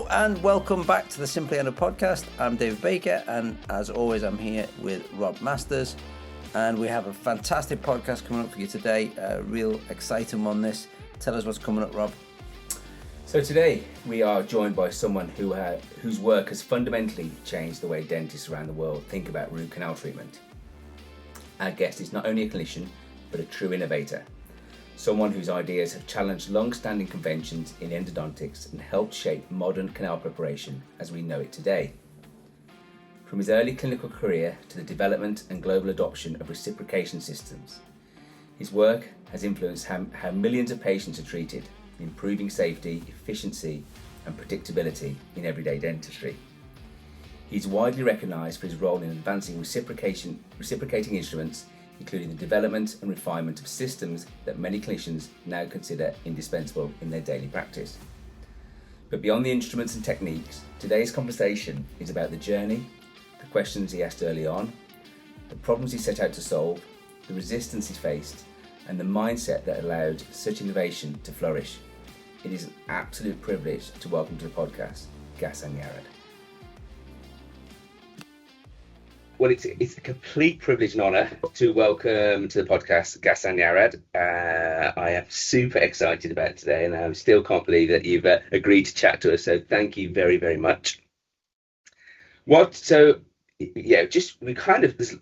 and welcome back to the Simply Endo podcast. I'm David Baker, and as always, I'm here with Rob Masters, and we have a fantastic podcast coming up for you today. A real exciting one, this. Tell us what's coming up, Rob. So today we are joined by someone whose work has fundamentally changed the way dentists around the world think about root canal treatment. Our guest is not only a clinician, but a true innovator. Someone whose ideas have challenged long-standing conventions in endodontics and helped shape modern canal preparation as we know it today. From his early clinical career to the development and global adoption of reciprocation systems, his work has influenced how millions of patients are treated, improving safety, efficiency, and predictability in everyday dentistry. He's widely recognised for his role in advancing reciprocating instruments, including the development and refinement of systems that many clinicians now consider indispensable in their daily practice. But beyond the instruments and techniques, today's conversation is about the journey, the questions he asked early on, the problems he set out to solve, the resistance he faced, and the mindset that allowed such innovation to flourish. It is an absolute privilege to welcome to the podcast, Ghassan Yared. Well, it's a complete privilege and honour to welcome to the podcast Ghassan Yared. I am super excited about today, and I still can't believe that you've agreed to chat to us. So thank you very, very much. There's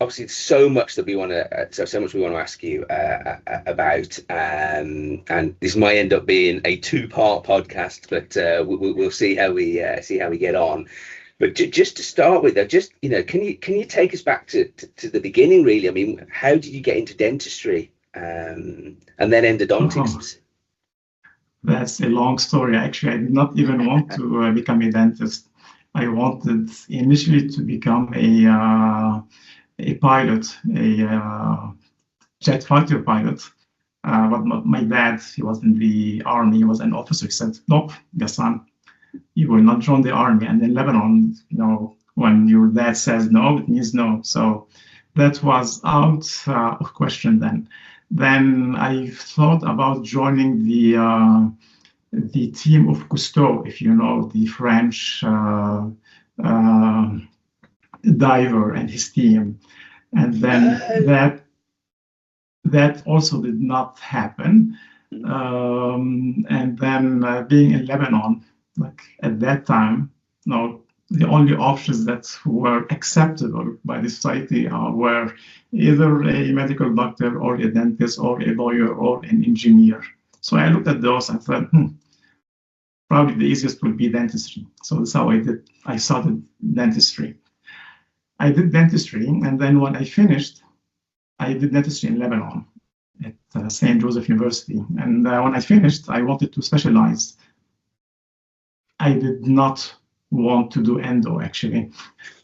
obviously so much that we want to ask you about, and this might end up being a two-part podcast, but we'll see how we get on. But just to start with, can you take us back to the beginning, really? I mean, how did you get into dentistry and then endodontics? That's a long story. Actually, I did not even want to become a dentist. I wanted initially to become a pilot, a jet fighter pilot. But my dad, he was in the army, he was an officer. He said, "Nope, Ghassan, you will not join the army." And in Lebanon, when your dad says no, it means no. So that was out of question then. Then I thought about joining the team of Cousteau, if you know, the French diver and his team. And then that also did not happen. And then being in Lebanon, like at that time, the only options that were acceptable by the society were either a medical doctor or a dentist or a lawyer or an engineer. So I looked at those and thought, probably the easiest would be dentistry. So that's how I started dentistry. I did dentistry, and then when I finished, I did dentistry in Lebanon at St. Joseph University. And when I finished, I wanted to specialize. I did not want to do endo, actually.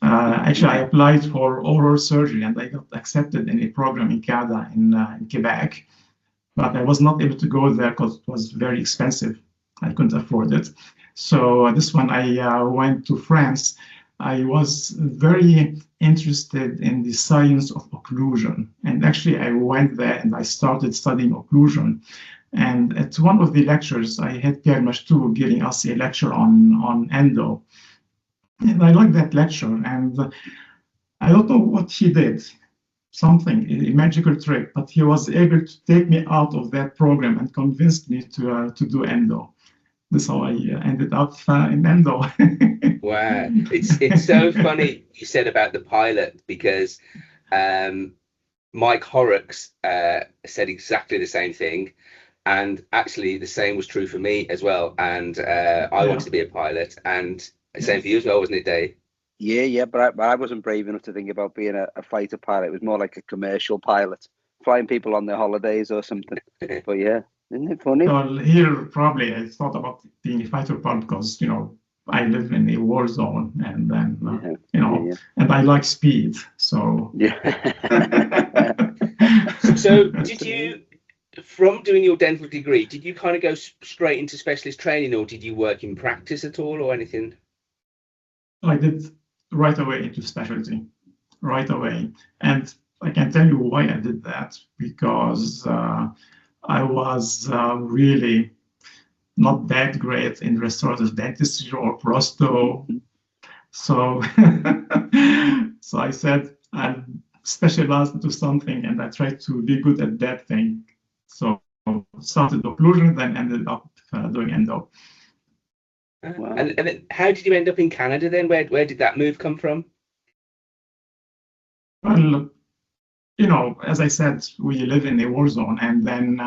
I applied for oral surgery, and I got accepted in a program in Canada, in Quebec. But I was not able to go there because it was very expensive. I couldn't afford it. So this one, I went to France. I was very interested in the science of occlusion. And actually, I went there and I started studying occlusion. And at one of the lectures, I had Pierre Machtou giving us a lecture on endo. And I liked that lecture. And I don't know what he did, something, a magical trick, but he was able to take me out of that program and convinced me to do endo. That's how I ended up in endo. Wow. It's so funny you said about the pilot, because Mike Horrocks said exactly the same thing. And actually, the same was true for me as well. And I wanted to be a pilot. And the same for you as well, wasn't it, Dave? Yeah, but I wasn't brave enough to think about being a fighter pilot. It was more like a commercial pilot, flying people on their holidays or something. But yeah, isn't it funny? Well, here probably I thought about being a fighter pilot because, I live in a war zone, and then, and I like speed. So, yeah. So did you, from doing your dental degree, did you kind of go straight into specialist training, or did you work in practice at all or anything? I did right away into specialty, right away. And I can tell you why I did that, because I was really not that great in restorative dentistry or prosto. So, so I said I'll specialize into something, and I tried to be good at that thing. So started occlusion, then ended up doing endo. Wow. And then how did you end up in Canada then? Where did that move come from? Well, you know, as I said, we live in a war zone, and then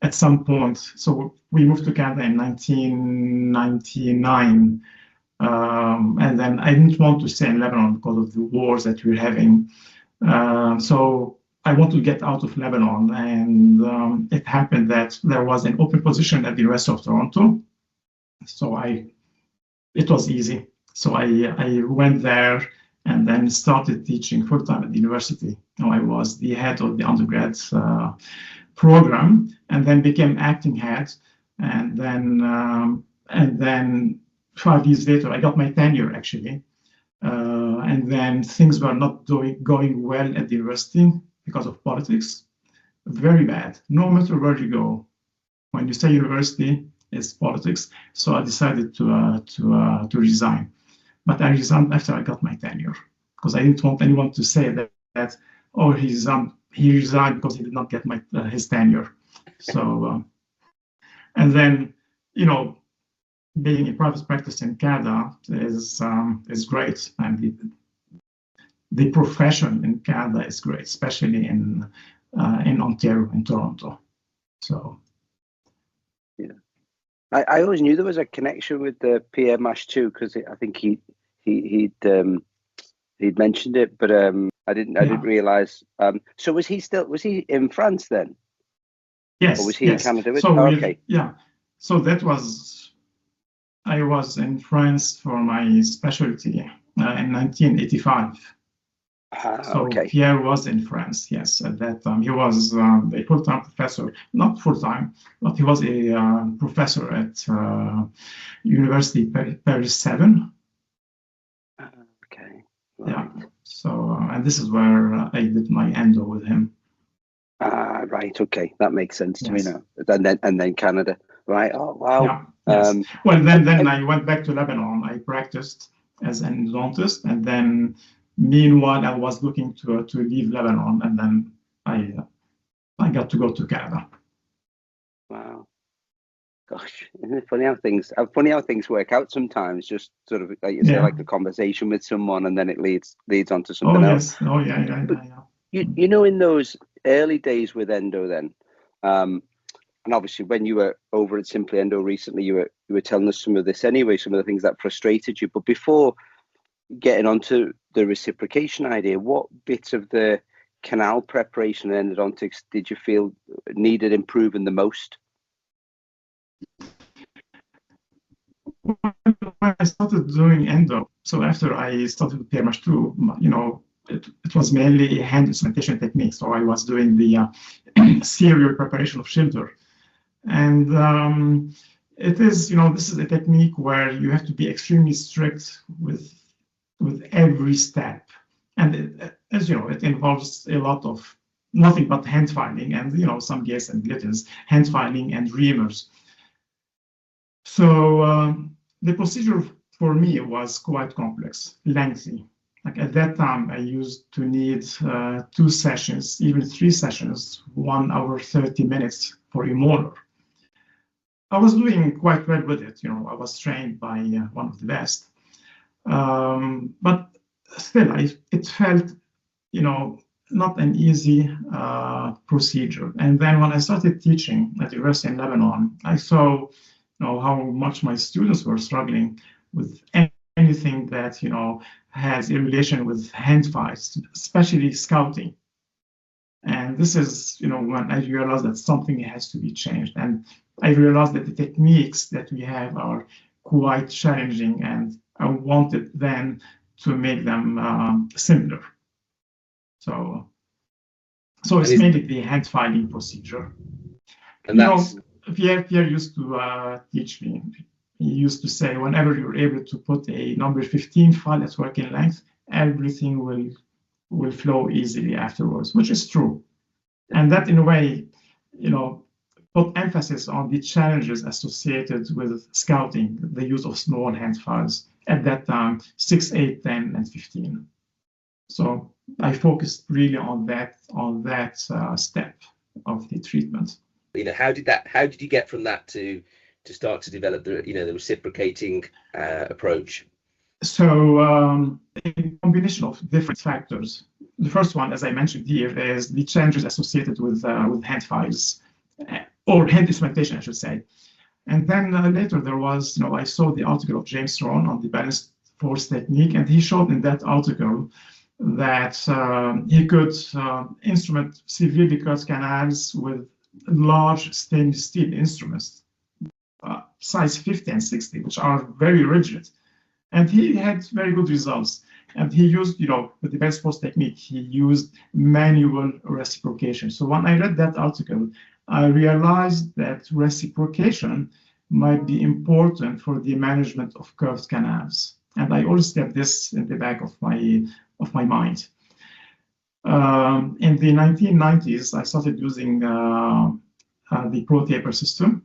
at some point, so we moved to Canada in 1999, and then I didn't want to stay in Lebanon because of the wars that we're having. So I want to get out of Lebanon, and it happened that there was an open position at the University of Toronto. So it was easy. So I went there and then started teaching full-time at the university. I was the head of the undergrad program, and then became acting head. And then 5 years later, I got my tenure actually. And then things were not going well at the university because of politics. Very bad. No matter where you go, when you say university, it's politics. So I decided to resign. But I resigned after I got my tenure because I didn't want anyone to say that oh, he resigned because he did not get his tenure. So and then, you know, being in private practice in Canada is great, and the profession in Canada is great, especially in Ontario, in Toronto. So yeah, I always knew there was a connection with the Pierre Mache too, because I think he'd mentioned it, but I didn't realize. So was he in France then? Yes. Or was he in Canada? So okay. Yeah. So I was in France for my specialty in 1985. So okay. Pierre was in France, yes, at that time. He was a full-time professor, not full-time, but he was a professor at University Paris VII. Okay. Right. Yeah. So, and this is where I did my endo with him. Right. Okay, that makes sense to me now. And then Canada. Right. Oh wow. Yeah. Yes. Well, then I went back to Lebanon. I practiced as an endodontist, and then meanwhile I was looking to leave Lebanon, and then I got to go to Canada. Wow. Gosh, isn't it funny how things work out sometimes? Just sort of like you say, like a conversation with someone, and then it leads on to something else. Yes. Oh yeah. You know, in those early days with endo, then, and obviously when you were over at Simply Endo recently, you were telling us some of this anyway, some of the things that frustrated you. But before getting onto the reciprocation idea, what bits of the canal preparation and endodontics did you feel needed improving the most? When I started doing endo, so after I started with Pierre Mache 2, you know, it was mainly hand instrumentation technique. So I was doing the serial preparation of Schilder. And it is, you know, this is a technique where you have to be extremely strict with every step. And as you know, it involves a lot of nothing but hand filing and, you know, some gas and glitters, hand filing and reamers. So the procedure for me was quite complex, lengthy. Like at that time, I used to need 2 sessions, even 3 sessions, 1 hour, 30 minutes for a molar. I was doing quite well with it. You know, I was trained by one of the best. But still, it felt, you know, not an easy procedure. And then when I started teaching at the University in Lebanon, I saw, you know, how much my students were struggling with anything that, you know, has a relation with hand fights, especially scouting. And this is, you know, when I realized that something has to be changed. And I realized that the techniques that we have are quite challenging, and I wanted then to make them simpler. So it's mainly the hand filing procedure. And you know, Pierre used to teach me. He used to say, whenever you're able to put a number 15 file at working length, everything will flow easily afterwards, which is true. And that, in a way, you know, put emphasis on the challenges associated with scouting, the use of small hand files at that time, 6, 8, 10, and 15. So I focused really on that step of the treatment. How did you get from that to start to develop the reciprocating approach? So a combination of different factors. The first one, as I mentioned here, is the challenges associated with hand files, or hand instrumentation, I should say. And then later there was, I saw the article of James Rohn on the balanced force technique, and he showed in that article that he could instrument severely curved canals with large stainless steel instruments, size 50 and 60, which are very rigid. And he had very good results. And he used, with the balanced force technique, he used manual reciprocation. So when I read that article, I realized that reciprocation might be important for the management of curved canals. And I always kept this in the back of my mind. In the 1990s, I started using the Pro Taper system,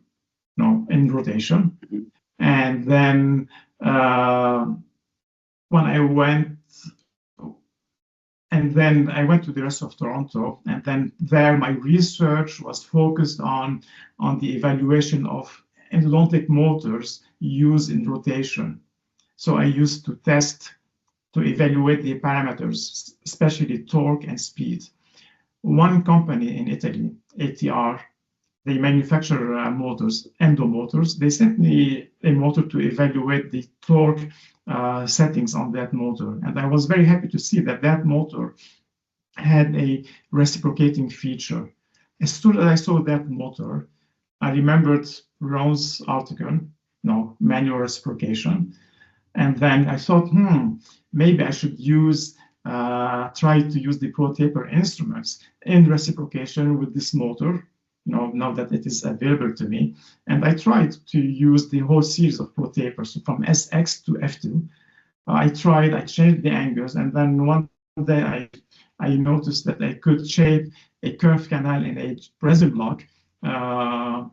in rotation. And then when I went to the rest of Toronto, and then there my research was focused on the evaluation of endodontic motors used in rotation. So I used to evaluate the parameters, especially torque and speed. One company in Italy, ATR, they manufacture motors, endo motors. They sent me a motor to evaluate the torque settings on that motor. And I was very happy to see that motor had a reciprocating feature. As soon as I saw that motor, I remembered Ron's article, manual reciprocation. And then I thought, maybe I should try to use the Pro Taper instruments in reciprocation with this motor, now that it is available to me. And I tried to use the whole series of Pro Tapers, so from SX to F2. I changed the angles, and then one day I noticed that I could shape a curved canal in a resin block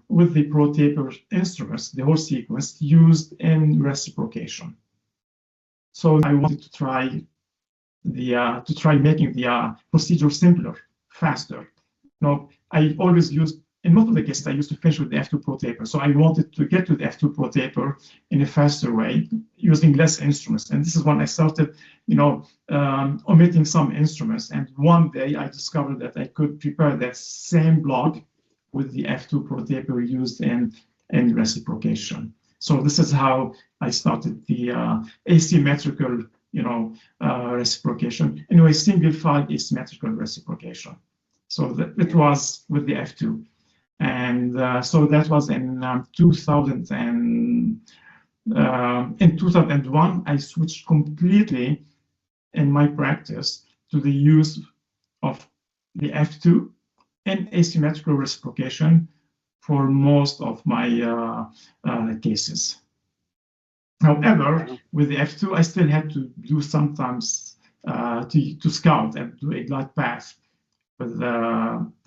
with the Pro Taper instruments, the whole sequence used in reciprocation. So I wanted to try making the procedure simpler, faster. I always used, in most of the cases, I used to finish with the F2 Pro Taper. So I wanted to get to the F2 Pro Taper in a faster way, using less instruments. And this is when I started, omitting some instruments. And one day I discovered that I could prepare that same block with the F2 Pro Taper used in reciprocation. So this is how I started the asymmetrical, reciprocation. Anyway, single file asymmetrical reciprocation. So it was with the F2. And so that was in 2000 and in 2001, I switched completely in my practice to the use of the F2 and asymmetrical reciprocation for most of my cases. However, with the F2, I still had to do sometimes to scout and do a glide path with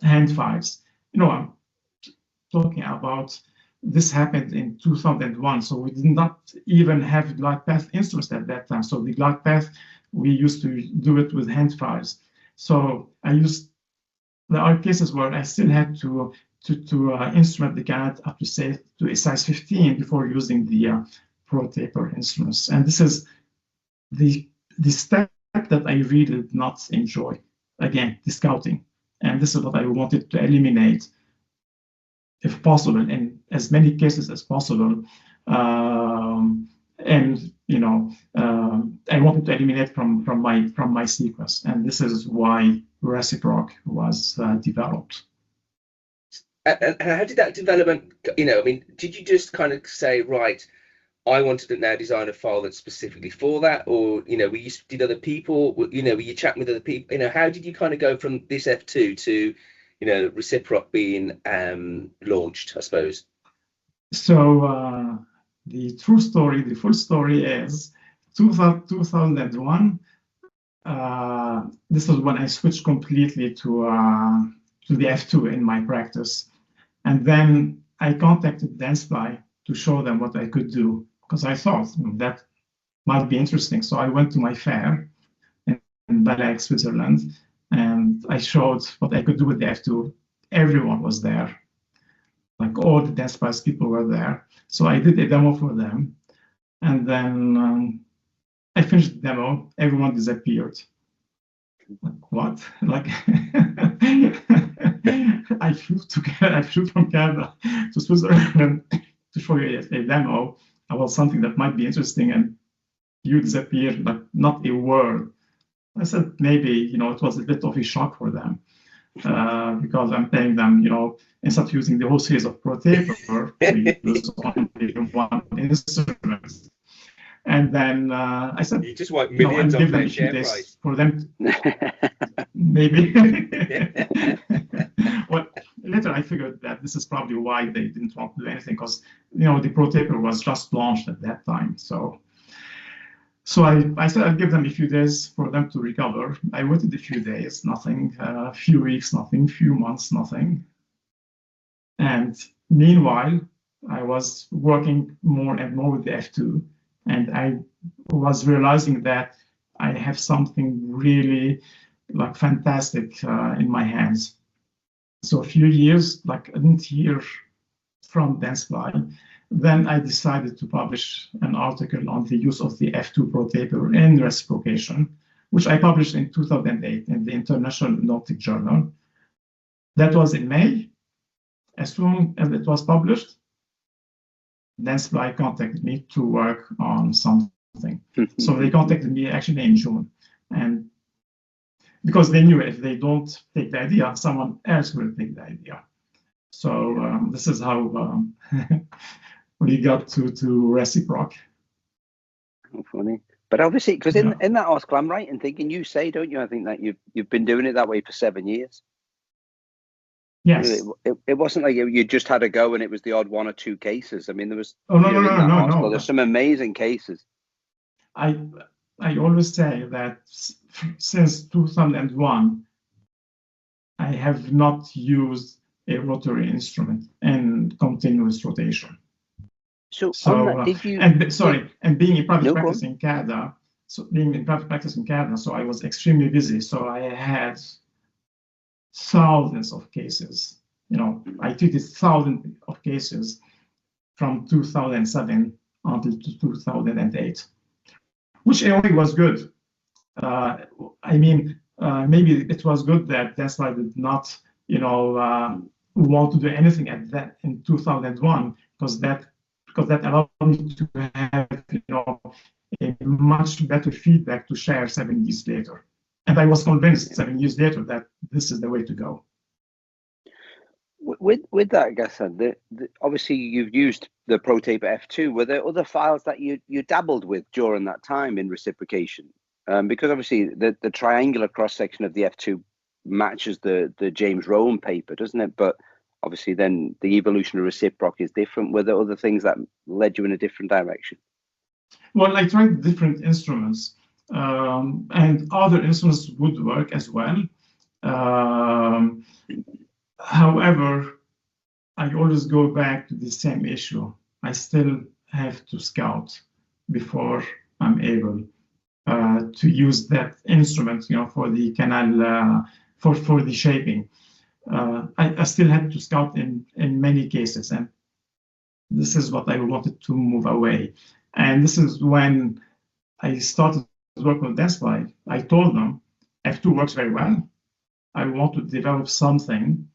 hand files. I'm talking about this happened in 2001, so we did not even have glide path instruments at that time. So the glide path, we used to do it with hand files. So there are cases where I still had to instrument the canal up to a size 15 before using the Pro Taper instruments. And this is the step that I really did not enjoy. Again, the scouting. And this is what I wanted to eliminate, if possible, in as many cases as possible. I wanted to eliminate from my sequence. And this is why Reciproc was developed. And how did that development, did you just kind of say, right, I wanted to now design a file that's specifically for that, or did other people, were you chatting with other people? How did you kind of go from this F2 to, Reciproc being launched, I suppose? So the full story is 2001. This was when I switched completely to the F2 in my practice. And then I contacted Dentsply to show them what I could do, because I thought that might be interesting. So I went to my fair in Balague, Switzerland, and I showed what I could do with the F2. Everyone was there. Like all the Dentsply's people were there. So I did a demo for them. And then I finished the demo. Everyone disappeared. Like, what? Like, I flew from Canada to Switzerland to show you a demo about something that might be interesting, and you disappeared, like not a word. I said maybe, it was a bit of a shock for them, because I'm paying them, instead of using the whole series of ProTaper, we use only one instrument. And then I said, you just want millions give of them their a few share days price. for them. Maybe. Well, later I figured that this is probably why they didn't want to do anything, because the ProTaper was just launched at that time. So I said I'd give them a few days for them to recover. I waited a few days, nothing. A few weeks, nothing. Few months, nothing. And meanwhile, I was working more and more with the F2, and I was realizing that I have something really like fantastic in my hands. So a few years, like I didn't hear from Dentsply. Then I decided to publish an article on the use of the F2 ProTaper in reciprocation, which I published in 2008 in the International Endodontic Journal. That was in May. As soon as it was published, Dentsply contacted me to work on something. So they contacted me actually in June, and because they knew if they don't take the idea, someone else will take the idea. So this is how we got to reciproc. How funny. But obviously, because in that article, I'm right in thinking you say, don't you? I think that you've been doing it that way for 7 years. Yes. It wasn't like you just had a go and it was the odd one or two cases. I mean, there was. No. There's some amazing cases. I always say that since 2001, I have not used a rotary instrument in continuous rotation. So did you? And being in private practice in Canada, so I was extremely busy. So I had thousands of cases. I treated thousands of cases from 2007 until 2008, which in a way was good. Maybe it was good that Dentsply did not, want to do anything at that in 2001, because that allowed me to have, a much better feedback to share 7 years later. And I was convinced 7 years later that this is the way to go. With that, Ghassan, obviously you've used the ProTaper F2. Were there other files that you dabbled with during that time in reciprocation? Because obviously the triangular cross-section of the F2 matches the James Rowan paper, doesn't it? But obviously then the evolution of reciproc is different. Were there other things that led you in a different direction? Well, I tried different instruments, and other instruments would work as well. However, I always go back to the same issue. I still have to scout before I'm able to use that instrument, for the canal, for the shaping. I still had to scout in many cases, and this is what I wanted to move away. And this is when I started working with Dentsply. I told them F2 works very well. I want to develop something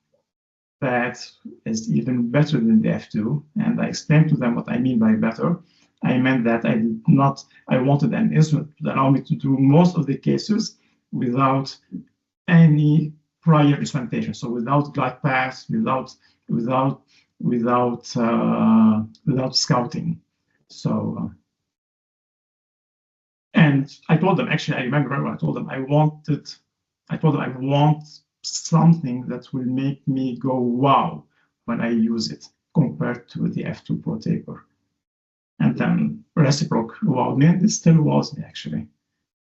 that is even better than the F2. And I explained to them what I mean by better. I meant that I wanted an instrument that allowed me to do most of the cases without any prior instrumentation. So without glide paths, without scouting. So, and I told them, actually, I remember very well, I told them I want something that will make me go wow when I use it compared to the F2 ProTaper. And then reciproc wowed me, and it still wows me, actually.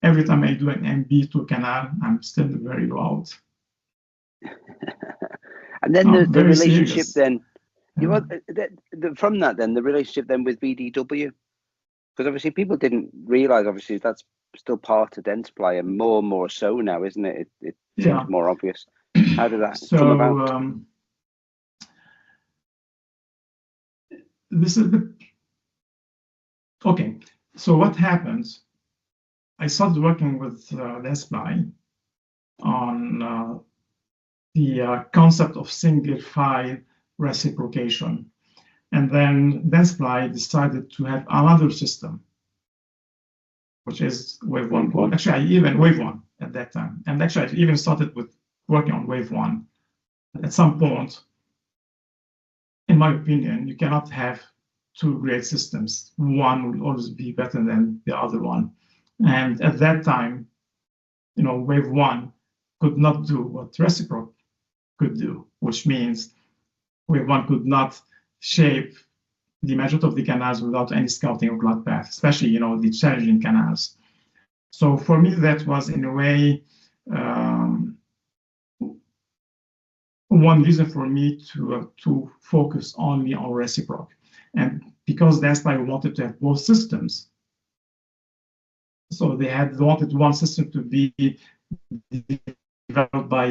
Every time I do an MB2 canal, I'm still very wowed. And then the very relationship serious. then, you Yeah. from that then, the relationship then with VDW, because obviously people didn't realise, obviously that's still part of Dentsply, and more so now, isn't it? It seems Yeah. more obvious. How did that So come about? This is okay. So what happens? I started working with Dentsply on the concept of single file reciprocation. And then Dentsply decided to have another system, which is Wave 1. Well, actually, even Wave 1 at that time. And actually, I even started with working on Wave 1. At some point, in my opinion, you cannot have two great systems. One will always be better than the other one. And at that time, Wave 1 could not do what reciproc could do, which means Wave 1 could not shape the majority of the canals without any scouting of glide path, especially the challenging canals. So for me, that was in a way one reason for me to focus only on reciproc. And because Dentsply wanted to have both systems, so they wanted one system to be developed by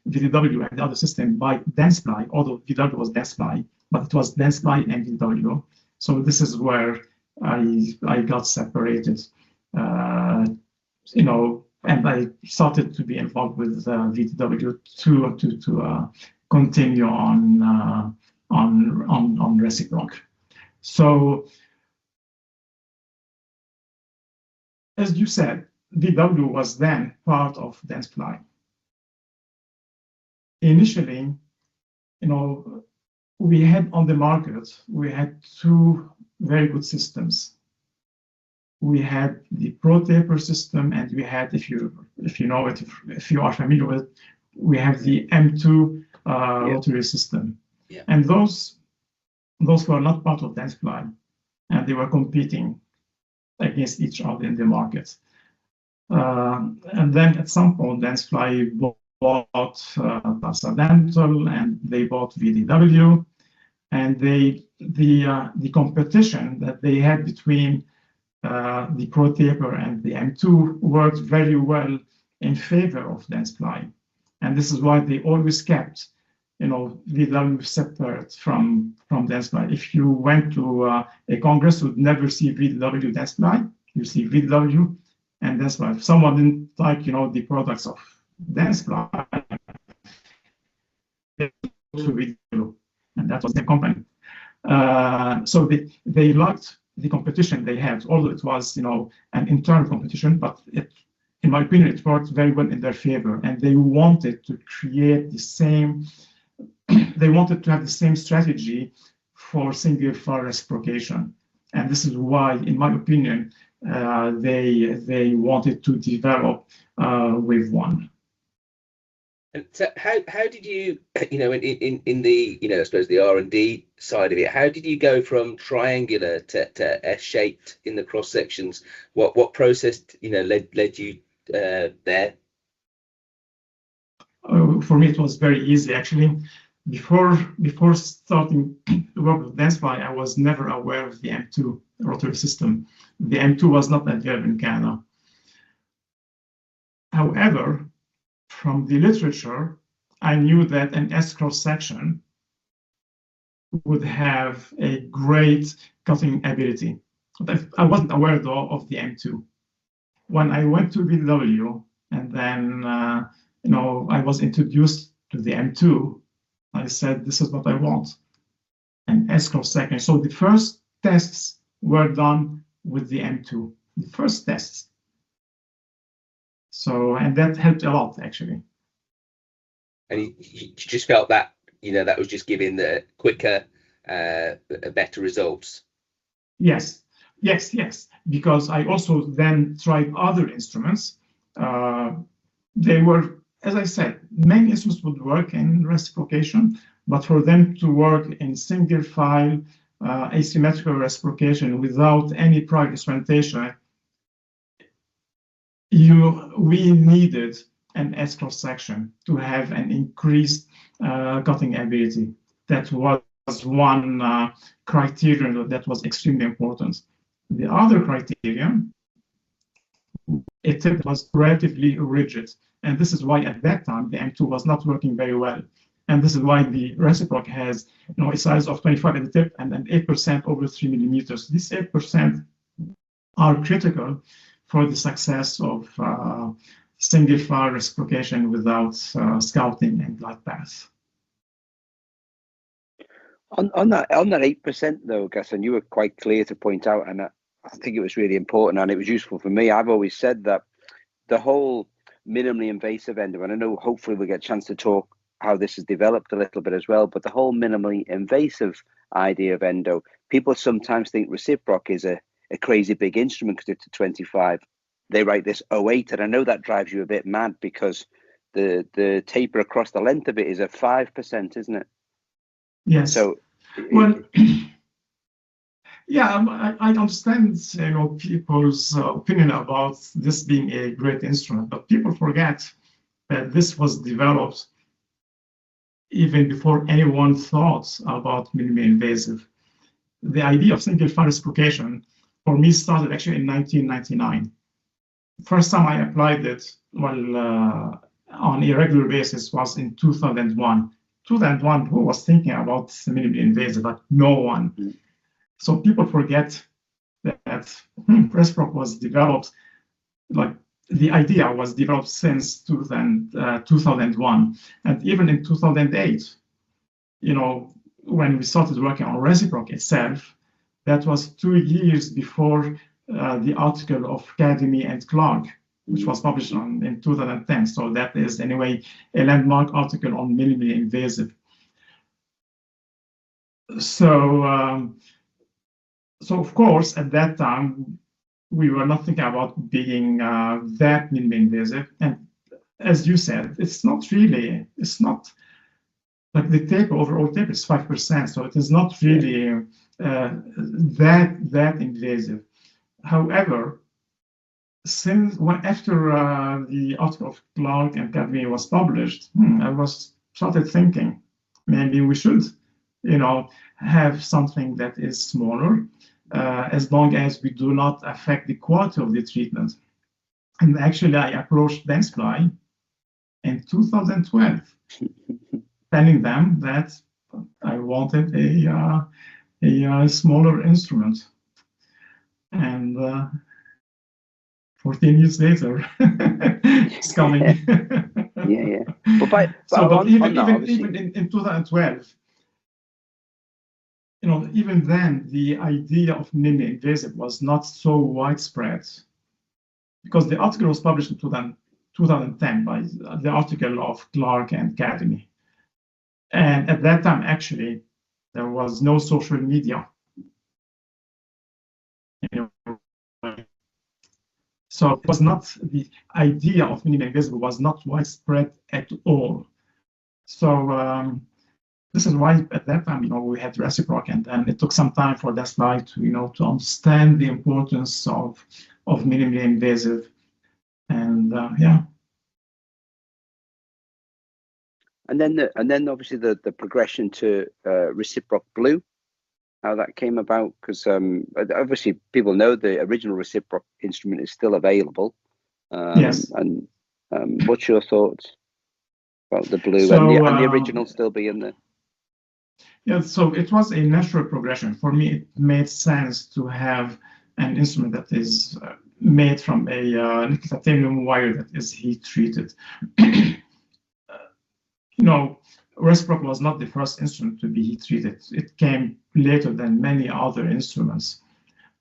VDW and the other system by Dentsply, although VDW was Dentsply, but it was Dentsply and VDW. So this is where I got separated, and I started to be involved with VDW to continue on reciproc. So as you said, VW was then part of Dentsply. Initially, we had on the market, we had two very good systems. We had the Pro Taper system, and we had, if you know it, if you are familiar with it, we have the M2 rotary system. Yeah. And those were not part of Dentsply, and they were competing against each other in the market. And then at some point, Dentsply bought Tassa Dental, and they bought VDW, and the competition that they had between the Pro Taper and the M2 worked very well in favor of Dentsply, and this is why they always kept VDW separate from Dentsply. If you went to a congress, you would never see VDW Dentsply. You see VDW and Dentsply. If someone didn't like the products of Dentsply, they go to VDW, and that was the company. So they liked the competition they had, although it was an internal competition, but in my opinion, it worked very well in their favor, and they wanted to create the same. They wanted to have the same strategy for single file reciprocation, and this is why, in my opinion, they wanted to develop Wave 1. And so how did you, in the, I suppose the R&D side of it, how did you go from triangular to S-shaped in the cross sections? What process, led you there? For me, it was very easy, actually. Before starting to work with Dentsply, I was never aware of the M2 rotary system. The M2 was not available in Canada. However, from the literature, I knew that an S cross section would have a great cutting ability. But I wasn't aware though of the M2. When I went to VW and then I was introduced to the M2, I said, this is what I want, an S cross section. So the first tests were done with the M2, the first tests. So, and that helped a lot, actually. And you just felt that, that was just giving the quicker, better results. Yes. Because I also then tried other instruments. They were, as I said, many instruments would work in reciprocation, but for them to work in single file asymmetrical reciprocation without any prior instrumentation, we needed and S cross-section to have an increased cutting ability. That was one criterion that was extremely important. The other criterion, a tip was relatively rigid. And this is why at that time, the M2 was not working very well. And this is why the reciproc has a size of 25 at the tip and then 8% over 3 millimeters. These 8% are critical for the success of single file reciprocation without scouting and glide path. On that 8% though, Ghassan, you were quite clear to point out, and I think it was really important and it was useful for me. I've always said that the whole minimally invasive endo, and I know hopefully we'll get a chance to talk how this has developed a little bit as well, but the whole minimally invasive idea of endo, people sometimes think reciproc is a crazy big instrument because it's a 25. They write this 08, and I know that drives you a bit mad because the taper across the length of it is a 5%, isn't it? Yes. So, well, yeah, I understand people's opinion about this being a great instrument, but people forget that this was developed even before anyone thought about minimally invasive. The idea of single file reciprocation for me started actually in 1999. First time I applied it on a regular basis was in 2001. 2001, who was thinking about minimally invasive? But no one. So people forget that reciproc was developed, like the idea was developed since 2001. And even in 2008, when we started working on reciproc itself, that was 2 years before the article of Academy and Clark, which was published in 2010. So that is, anyway, a landmark article on minimally invasive. So of course, at that time, we were not thinking about being that minimally invasive. And as you said, it's not like the taper, overall taper is 5%. So it is not really that invasive. However, after the article of Clark and Academy was published, I started thinking maybe we should, have something that is smaller, as long as we do not affect the quality of the treatment. And actually, I approached Dentsply in 2012, telling them that I wanted a smaller instrument. And 14 years later, it's coming. yeah. But even in 2012, even then, the idea of minimally invasive was not so widespread, because the article was published in 2010 by the article of Clark and Academy. And at that time, actually, there was no social media. So it was not, the idea of minimally invasive was not widespread at all. So this is why at that time, we had reciproc, and then it took some time for Dentsply to understand the importance of minimally invasive, and yeah. And then obviously the progression to reciproc blue, how that came about, because obviously people know the original reciproc instrument is still available. Yes. And what's your thoughts about the blue and the original still being there? Yeah, so it was a natural progression. For me, it made sense to have an instrument that is made from a nickel titanium wire that is heat treated. Reciproc was not the first instrument to be heat treated. It came later than many other instruments.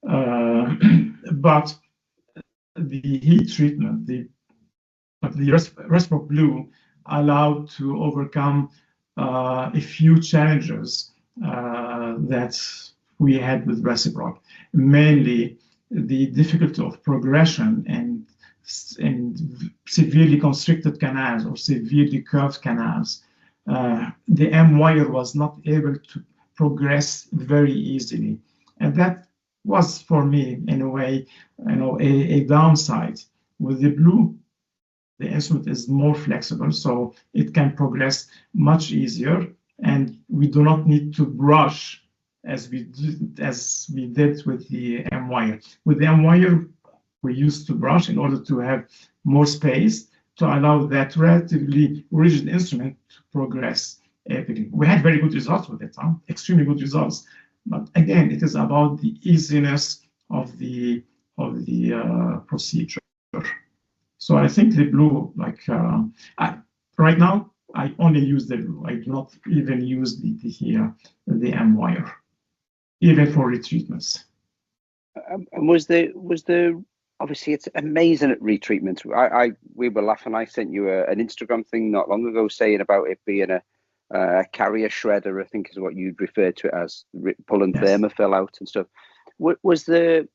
But the heat treatment, the reciproc blue, allowed to overcome a few challenges that we had with reciproc, mainly the difficulty of progression and severely constricted canals or severely curved canals. The M wire was not able to progress very easily, and that was, for me, in a way, a downside. With the blue, the instrument is more flexible, so it can progress much easier, and we do not need to brush as we did with the M-Wire. With the M-Wire, we used to brush in order to have more space to allow that relatively rigid instrument to progress apically. We had very good results with it, extremely good results. But again, it is about the easiness of the procedure. So I think the blue, right now, I only use the blue. I do not even use the M-Wire, even for retreatments. And was the obviously it's amazing at retreatments. We were laughing. I sent you an Instagram thing not long ago saying about it being a carrier shredder, I think is what you'd refer to it as, pulling thermofill out and stuff. Was the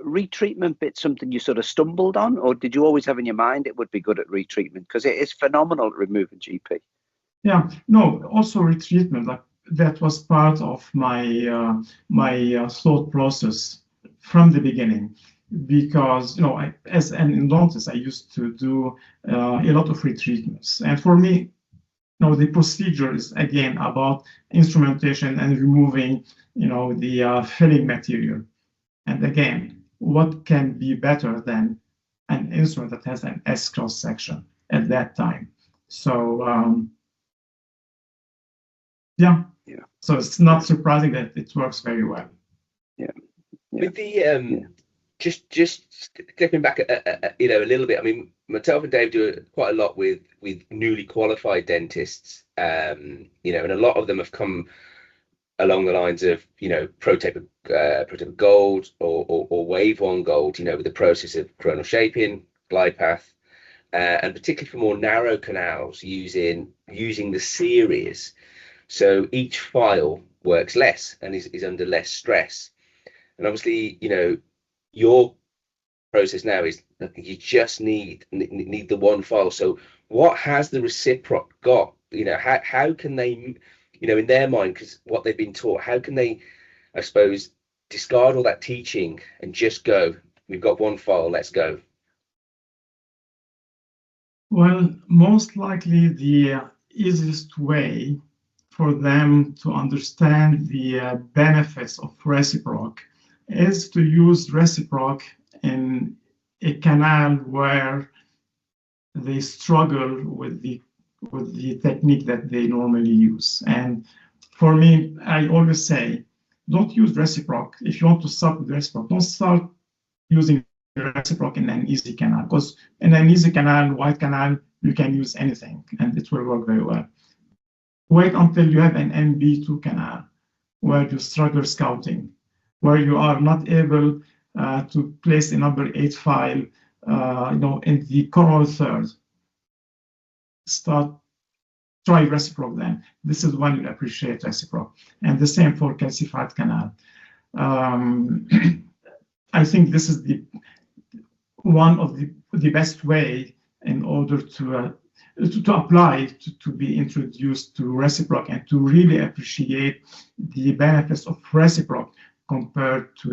retreatment bit something you sort of stumbled on, or did you always have in your mind it would be good at retreatment? Because it is phenomenal at removing GP. Yeah, no, also retreatment, that was part of my thought process from the beginning, because as an endodontist, I used to do a lot of retreatments, and for me, the procedure is again about instrumentation and removing, the filling material. And again, what can be better than an instrument that has an S cross section at that time? So so it's not surprising that it works very well. With the just stepping back a little bit. I mean, myself and Dave do quite a lot with newly qualified dentists, and a lot of them have come along the lines of ProTaper Gold or Wave 1 Gold, with the process of coronal shaping, glide path, and particularly for more narrow canals using the series, so each file works less and is under less stress. And obviously, your process now is that you just need the one file. So what has the reciproc got? How can they, in their mind, because what they've been taught, how can they, I suppose, discard all that teaching and just go, we've got one file, let's go? Well, most likely the easiest way for them to understand the benefits of reciproc is to use reciproc in a canal where they struggle with the technique that they normally use. And for me, I always say, don't use reciproc. If you want to start with reciproc, don't start using reciproc in an easy canal, because in an easy canal, wide canal, you can use anything and it will work very well. Wait until you have an MB2 canal where you struggle scouting, where you are not able to place a number 8 file in the coronal third. Try reciproc then. This is when you appreciate reciproc. And the same for calcified canal. I think this is one of the best way in order to apply to be introduced to reciproc and to really appreciate the benefits of reciproc compared to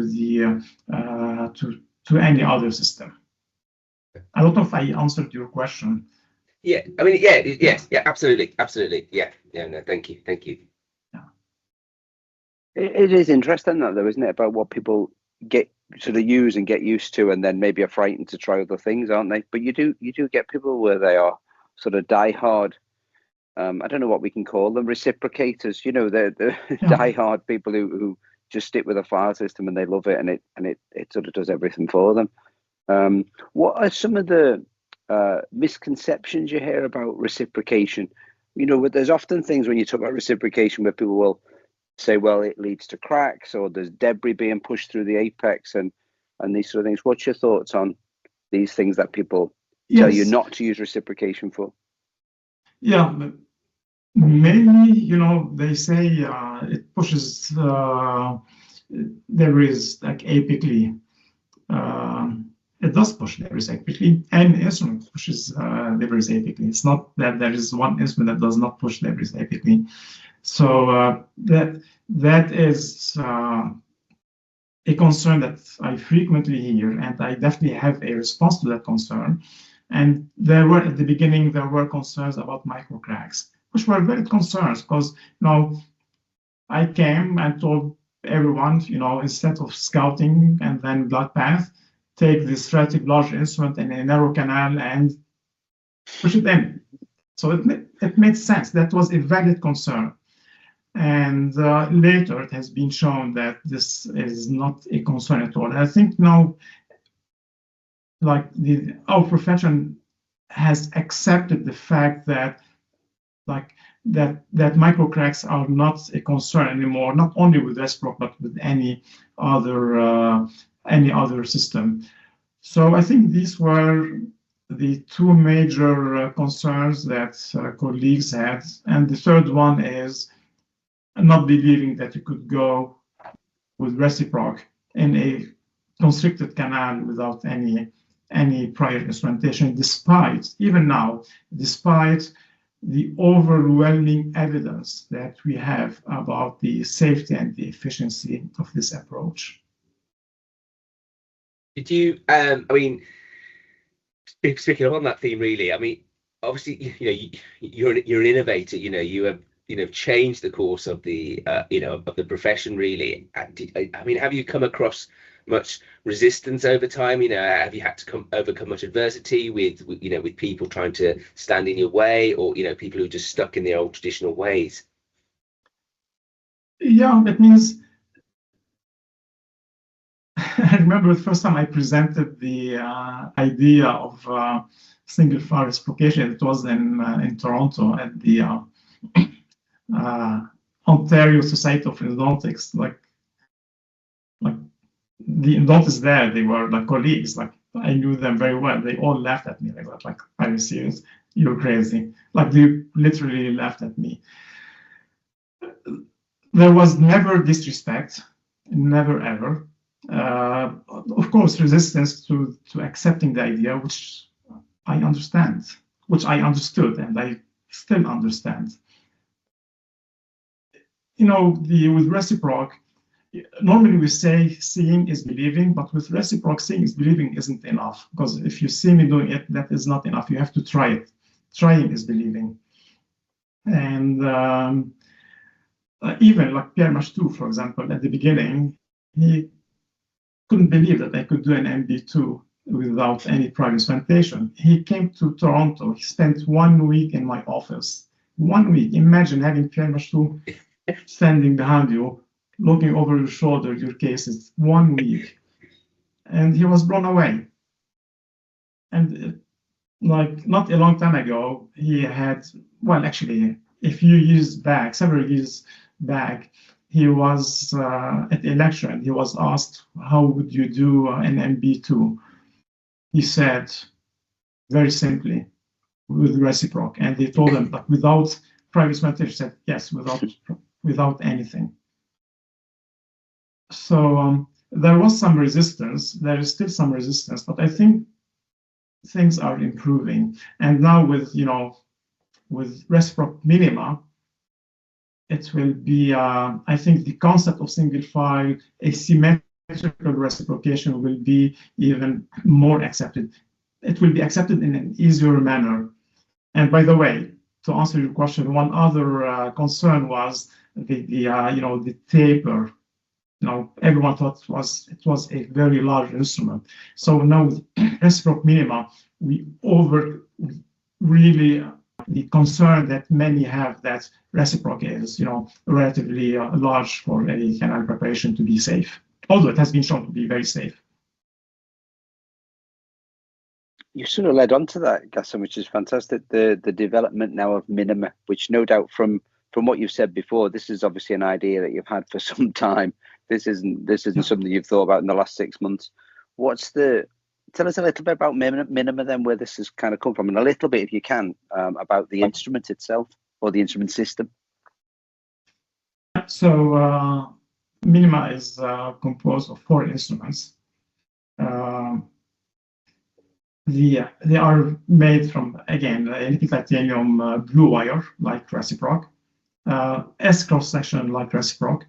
to any other system. I don't know if I answered your question. Yeah, I mean, yes, absolutely, yeah. No, thank you. Yeah. It is interesting that, though, isn't it, about what people get sort of use and get used to, and then maybe are frightened to try other things, aren't they? But you do get people where they are sort of die-hard. I don't know what we can call them, reciprocators. They're die-hard people who just stick with a file system and they love it, and it sort of does everything for them. What are some of the misconceptions you hear about reciprocation? There's often things when you talk about reciprocation where people will say, well, it leads to cracks, or there's debris being pushed through the apex and these sort of things. What's your thoughts on these things that people tell you not to use reciprocation for? Yeah, mainly, they say it pushes debris like apically. It does push debris apically. Any instrument pushes debris apically. It's not that there is one instrument that does not push debris apically. So that is a concern that I frequently hear, and I definitely have a response to that concern. And there were, at the beginning, there were concerns about microcracks, which were valid concerns because, I came and told everyone, instead of scouting and then blood path, take this relatively large instrument in a narrow canal and push it in. So it made sense. That was a valid concern. And later it has been shown that this is not a concern at all. And I think now, our profession has accepted the fact that that microcracks are not a concern anymore, not only with reciproc but with any other system. So I think these were the two major concerns that colleagues had, and the third one is not believing that you could go with reciproc in a constricted canal without any prior instrumentation, despite the overwhelming evidence that we have about the safety and the efficiency of this approach. Did you, speaking on that theme, really, obviously, you're an innovator, you have changed the course of the, of the profession, really. Have you come across much resistance over time? Have you had to overcome much adversity with people trying to stand in your way, or people who are just stuck in their old traditional ways? Yeah, that means I remember the first time I presented the idea of single file reciprocation. It was in Toronto at the Ontario Society of Endodontics. The endodontists there, they were colleagues. I knew them very well. They all laughed at me like, are you serious? You're crazy. They literally laughed at me. There was never disrespect, never ever. Of course, resistance to accepting the idea, which I understand, which I understood, and I still understand. With reciproc, normally we say seeing is believing, but with reciproc, seeing is believing isn't enough, because if you see me doing it, that is not enough. You have to try it. Trying is believing. And even Pierre Machtou, for example, at the beginning, he couldn't believe that I could do an MB2 without any prior instrumentation. He came to Toronto. He spent 1 week in my office. 1 week. Imagine having Pierre Machtou standing behind you, looking over your shoulder, your cases. 1 week. And he was blown away. And not a long time ago, he had, actually, a few years back, several years back, he was at a lecture and he was asked, how would you do an MB2? He said, very simply, with reciproc. And they told him, without prior instrumentation. He said, yes, without anything. So there was some resistance. There is still some resistance, but I think things are improving. And now with reciproc minima, it will be, I think the concept of single file asymmetrical reciprocation will be even more accepted. It will be accepted in an easier manner. And by the way, to answer your question, one other concern was the taper. Everyone thought it was a very large instrument. So now with reciproc minima, we really the concern that many have that reciproc is, relatively large for a canal preparation to be safe, although it has been shown to be very safe. You sort of led on to that, Ghassan, which is fantastic. The development now of minima, which no doubt from what you've said before, this is obviously an idea that you've had for some time. This isn't something you've thought about in the last 6 months. Tell us a little bit about minima then, where this has kind of come from, and a little bit, if you can, about the instrument itself or the instrument system. So minima is composed of 4 instruments. They are made from, again, nickel titanium blue wire, like reciproc, S cross-section, like reciproc.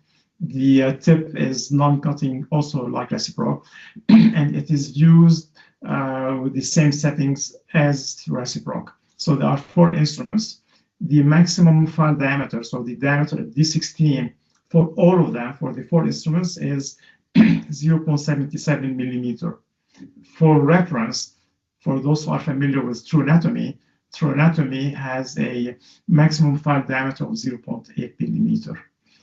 The tip is non-cutting, also like reciproc, and it is used with the same settings as reciproc. So there are 4 instruments. The maximum file diameter, so the diameter at D16 for all of them, for the 4 instruments, is 0.77 millimeter. For reference, for those who are familiar with true anatomy has a maximum file diameter of 0.8 millimeter.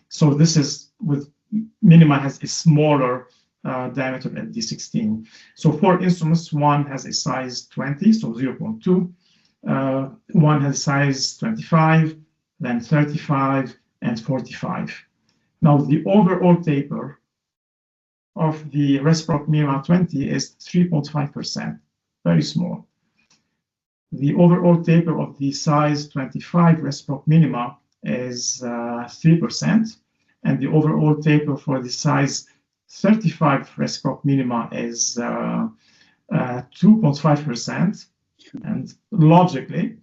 So this is with minima has a smaller diameter at D16. So 4 instruments, one has a size 20, so 0.2. One has size 25, then 35, and 45. Now the overall taper of the reciproc minima 20 is 3.5%, very small. The overall taper of the size 25 reciproc minima is 3%, and the overall taper for the size 35 reciproc minima is 2.5%. And logically,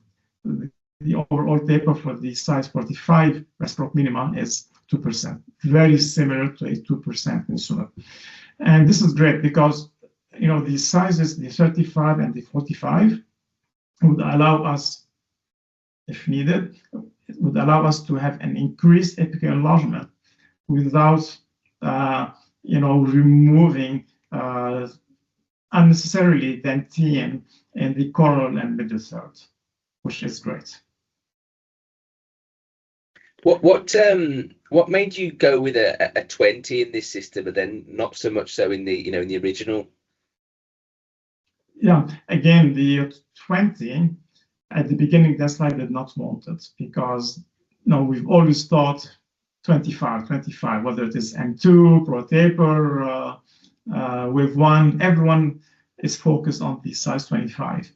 the overall taper for the size 45 reciproc minima is 2%, very similar to a 2% instrument. And this is great because, the sizes, the 35 and the 45, would allow us, if needed, it would allow us to have an increased apical enlargement without, removing unnecessarily dentition in the coronal and middle third, which is great. What made you go with a 20 in this system, but then not so much so in the in the original? Yeah, again, the 20 at the beginning, that's why I did not want it, because we've always thought 25, whether it is M2, Pro Taper, Wave 1, everyone is focused on the size 25.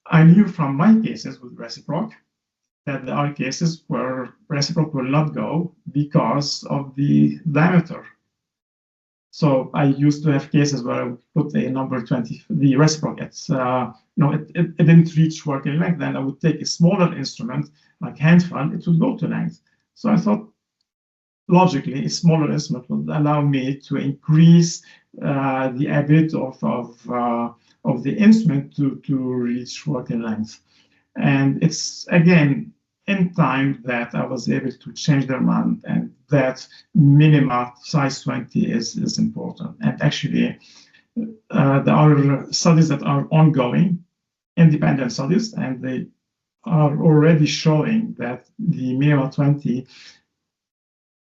I knew from my cases with reciproc that there are cases where reciproc will not go because of the diameter. So I used to have cases where I would put a number 20, the reciproc, it didn't reach working length. Then I would take a smaller instrument like hand file, it would go to length. So I thought, logically, a smaller instrument would allow me to increase the ability of the instrument to reach working length. And it's, again, in time that I was able to change their mind, and that minima size 20 is important. And actually, there are studies that are ongoing, independent studies, and they are already showing that the minima 20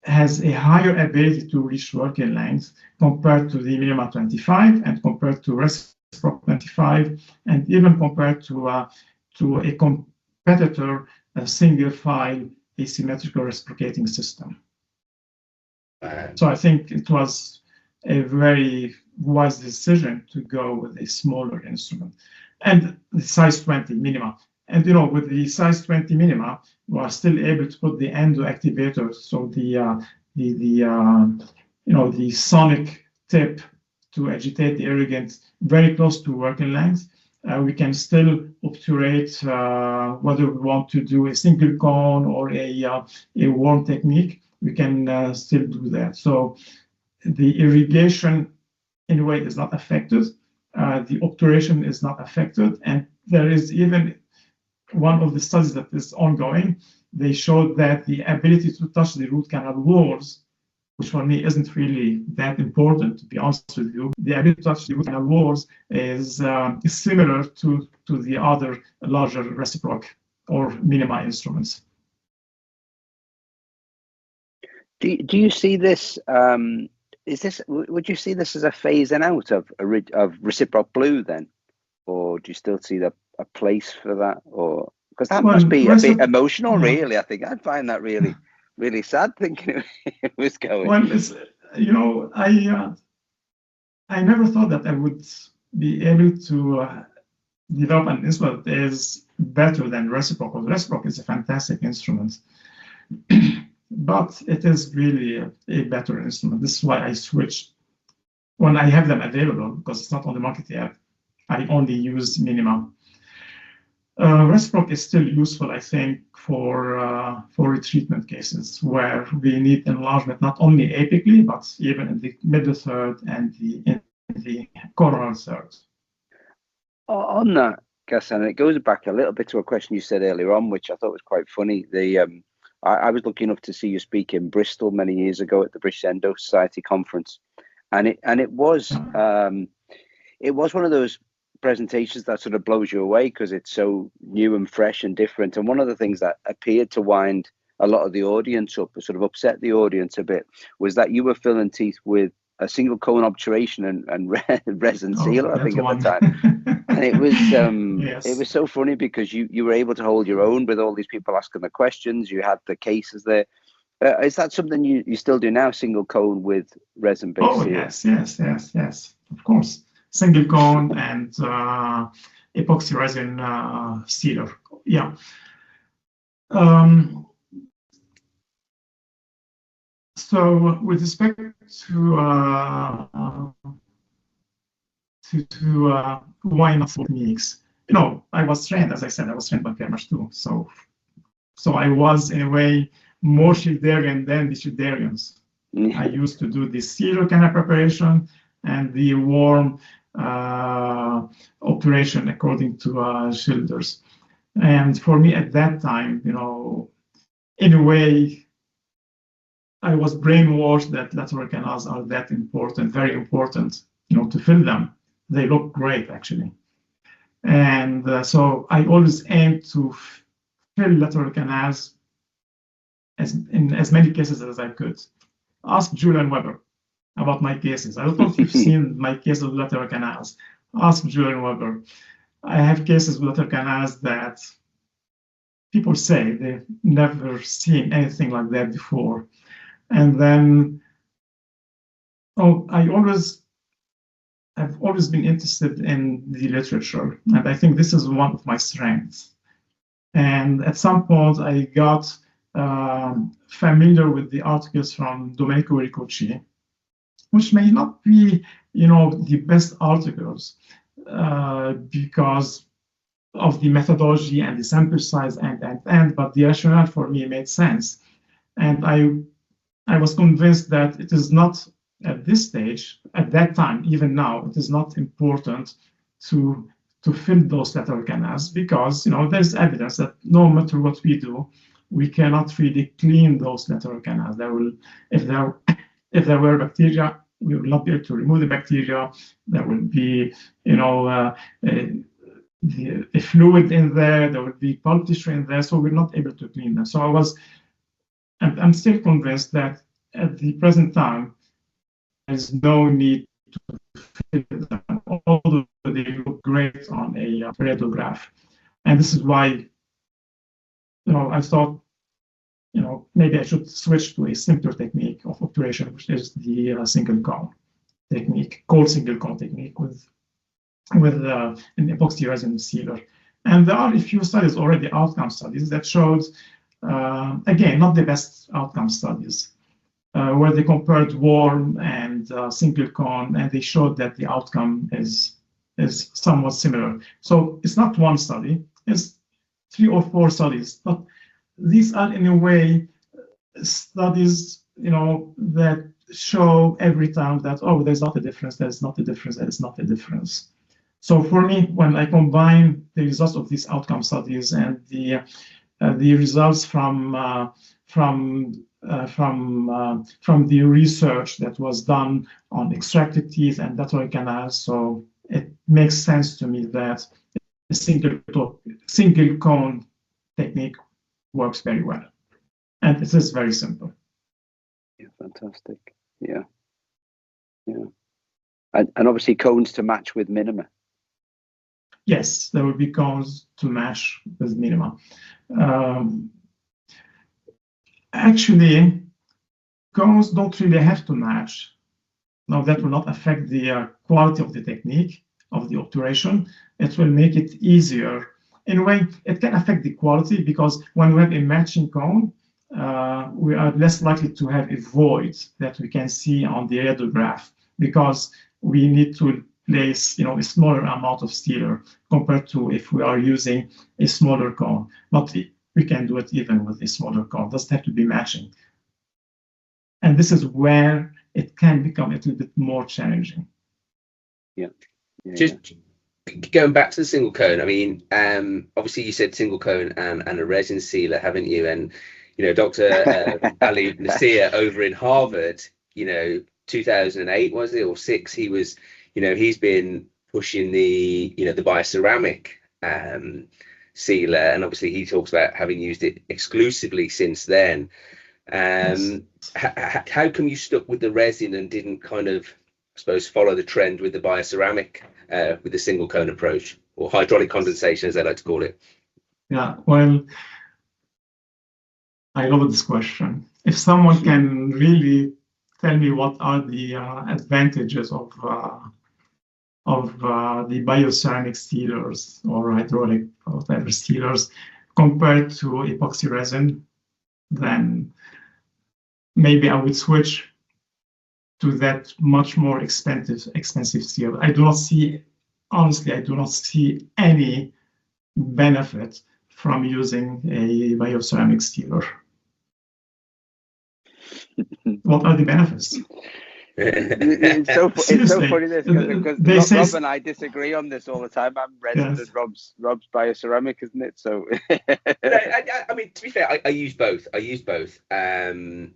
has a higher ability to reach working length compared to the minima 25 and compared to reciproc 25, and even compared to a competitor, a single file asymmetrical reciprocating system. So I think it was a very wise decision to go with a smaller instrument and the size 20 minima. And with the size 20 minima, we are still able to put the endo activator, so the sonic tip to agitate the irrigant very close to working length. We can still obturate whether we want to do a single cone or a worm technique. We can still do that. So the irrigation, in a way, is not affected. The obturation is not affected. And there is even one of the studies that is ongoing. They showed that the ability to touch the root canal walls, which for me isn't really that important, to be honest with you. The ability to touch the root canal walls is similar to the other larger reciproc or minima instruments. Do you see this? Would you see this as a phasing out of reciproc blue then, or do you still see a place for that? Or because that must be a bit emotional, really. I think I'd find that really, really sad thinking it was going. Well, it's, I never thought that I would be able to develop an instrument that is better than reciproc. Reciproc is a fantastic instrument. But it is really a better instrument. This is why I switched when I have them available, because it's not on the market yet. I only use minima. Reciproc is still useful, I think, for retreatment cases where we need enlargement not only apically, but even in the middle third and in the coronal third. On that, Ghassan, it goes back a little bit to a question you said earlier on, which I thought was quite funny. I was lucky enough to see you speak in Bristol many years ago at the British Endo Society conference, and it was one of those presentations that sort of blows you away because it's so new and fresh and different. And one of the things that appeared to wind a lot of the audience up, sort of upset the audience a bit, was that you were filling teeth with a single cone obturation and resin sealer, I think, at the time. And it was Yes. it was so funny because you were able to hold your own with all these people asking the questions. You had the cases there. Is that something you still do now, single cone with resin-based Oh, sealer? yes, of course. Single cone and epoxy resin sealer. Yeah. So with respect to why not techniques, I was trained, as I said, I was trained by Kermash too. So I was in a way more Schilderian than the Schilderians. I used to do the sealer kind of preparation and the warm operation according to Schilder's. And for me at that time, in a way, I was brainwashed that lateral canals are that important, very important, to fill them. They look great, actually. And so I always aimed to fill lateral canals in as many cases as I could. Ask Julian Weber about my cases. I don't know if you've seen my cases with lateral canals. Ask Julian Weber. I have cases with lateral canals that people say they've never seen anything like that before. And then, I've always been interested in the literature, and I think this is one of my strengths. And at some point, I got familiar with the articles from Domenico Riccocci, which may not be, the best articles because of the methodology and the sample size and, but the rationale for me made sense. And I was convinced that it is not at this stage, at that time, even now, it is not important to fill those lateral canals because, there's evidence that no matter what we do, we cannot really clean those lateral canals. If there were bacteria, we will not be able to remove the bacteria. There will be, a fluid in there. There will be pulp tissue in there, so we're not able to clean them. So I'm still convinced that at the present time, there's no need to fill them, although they look great on a radiograph. And this is why, I thought, maybe I should switch to a simpler technique of obturation, which is the single cone technique, cold single cone technique with an epoxy resin sealer. And there are a few studies already, outcome studies, that showed, again, not the best outcome studies, where they compared warm and single cone, and they showed that the outcome is somewhat similar. So it's not one study, it's 3 or 4 studies, but these are in a way studies, that show every time that, there's not a difference, there's not a difference, there's not a difference. So for me, when I combine the results of these outcome studies and the results from the research that was done on extracted teeth and lateral canals, so it makes sense to me that a single cone technique works very well, and it is very simple. Yeah, fantastic. Yeah. And obviously cones to match with minima. Yes, there will be cones to match with minima. Actually, cones don't really have to match. Now, that will not affect the quality of the technique of the obturation. It will make it easier. In a way, it can affect the quality because when we have a matching cone, we are less likely to have a void that we can see on the radiograph because we need to place, a smaller amount of sealer compared to if we are using a smaller cone. But we can do it even with a smaller cone. It doesn't have to be matching. And this is where it can become a little bit more challenging. Just going back to the single cone, I mean, obviously you said single cone and a resin sealer, haven't you? And Dr. Ali Nasir over in Harvard, 2008 was it, or six? He was, he's been pushing the bioceramic sealer, and obviously he talks about having used it exclusively since then. How come you stuck with the resin and didn't kind of, I suppose, follow the trend with the bioceramic, with the single cone approach, or hydraulic condensation, as they like to call it? Yeah, well, I love this question. If someone can really tell me what are the advantages of the bioceramic sealers or hydraulic or whatever sealers compared to epoxy resin, then maybe I would switch to that much more expensive sealer. Honestly, I do not see any benefit from using a bioceramic sealer. What are the benefits? It's so funny this, because Rob and I disagree on this all the time. I'm resin and Rob's bioceramic, isn't it? So I mean, to be fair, I use both. And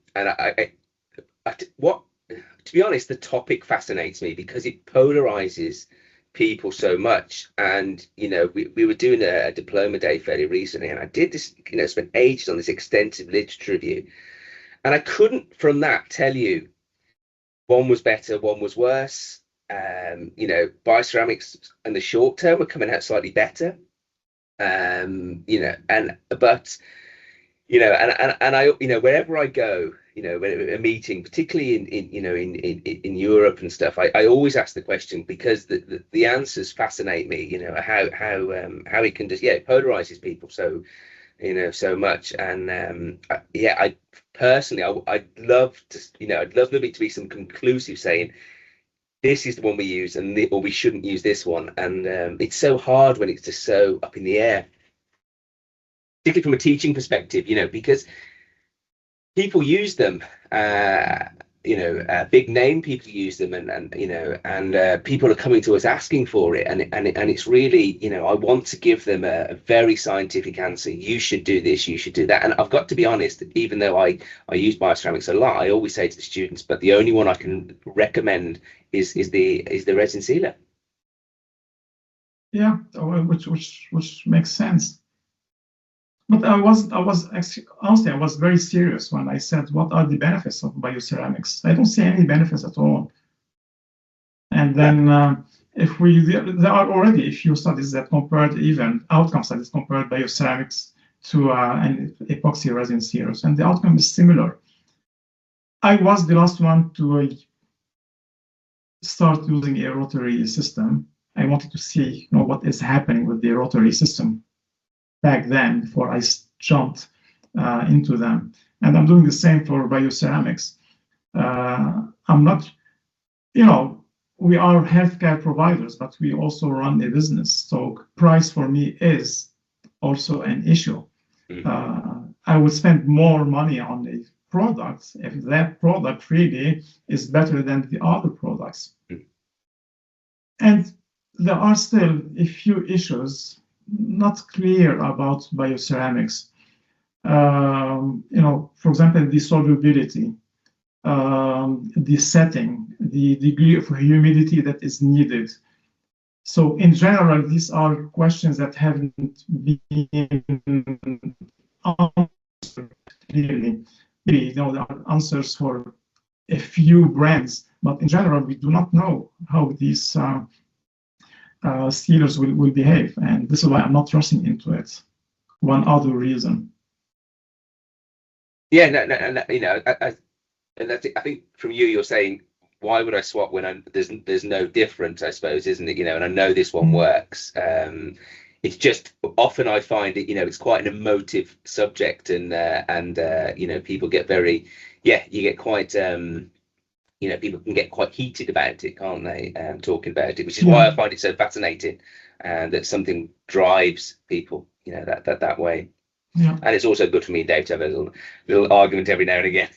to be honest, the topic fascinates me because it polarizes people so much. And we were doing a diploma day fairly recently, and I did this, spent ages on this extensive literature review, and I couldn't from that tell you one was better, one was worse. Bioceramics in the short term are coming out slightly better. And I, wherever I go, a meeting, particularly in Europe and stuff, I always ask the question, because the answers fascinate me. How it can just it polarizes people so much. And I personally, I'd love there to be some conclusive saying this is the one we use, or we shouldn't use this one. And it's so hard when it's just so up in the air, particularly from a teaching perspective, because people use them, big name people use them, and people are coming to us asking for it, and it's really, I want to give them a very scientific answer. You should do this, you should do that. And I've got to be honest, even though I use bioceramics a lot, I always say to the students, but the only one I can recommend is the resin sealer. Yeah, which makes sense. But I was actually, honestly, I was very serious when I said, what are the benefits of bioceramics? I don't see any benefits at all. And then there are already a few studies that compared, even outcome studies compared bioceramics to an epoxy resin sealers, and the outcome is similar. I was the last one to start using a rotary system. I wanted to see what is happening with the rotary system back then before I jumped into them. And I'm doing the same for bioceramics. I'm not, we are healthcare providers, but we also run a business. So price for me is also an issue. I would spend more money on a product if that product really is better than the other products. And there are still a few issues not clear about bioceramics. For example, the solubility, the setting, the degree of humidity that is needed. So in general, these are questions that haven't been answered clearly. Maybe there are answers for a few brands, but in general, we do not know how these sealers will behave, and this is why I'm not rushing into it. One other reason. Yeah, no, and that's it. I think from you're saying, why would I swap when there's no difference, I suppose, isn't it? And I know this one works. It's just often I find it, it's quite an emotive subject, and people get very, you get quite, people can get quite heated about it, can't they? Talking about it, which is why I find it so fascinating, that something drives people, that way. Yeah. And it's also good for me and Dave to have a little argument every now and again.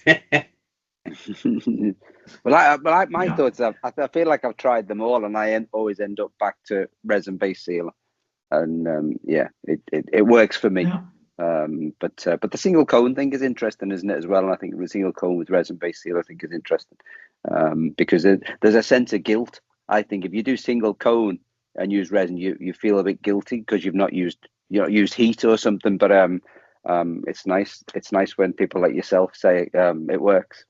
My thoughts are, I feel like I've tried them all, and I always end up back to resin-based sealer, and it works for me. Yeah. But the single cone thing is interesting, isn't it, as well? And I think the single cone with resin-based sealer, I think, is interesting because there's a sense of guilt. I think if you do single cone and use resin, you feel a bit guilty because you've not used heat or something. But it's nice. It's nice when people like yourself say it works.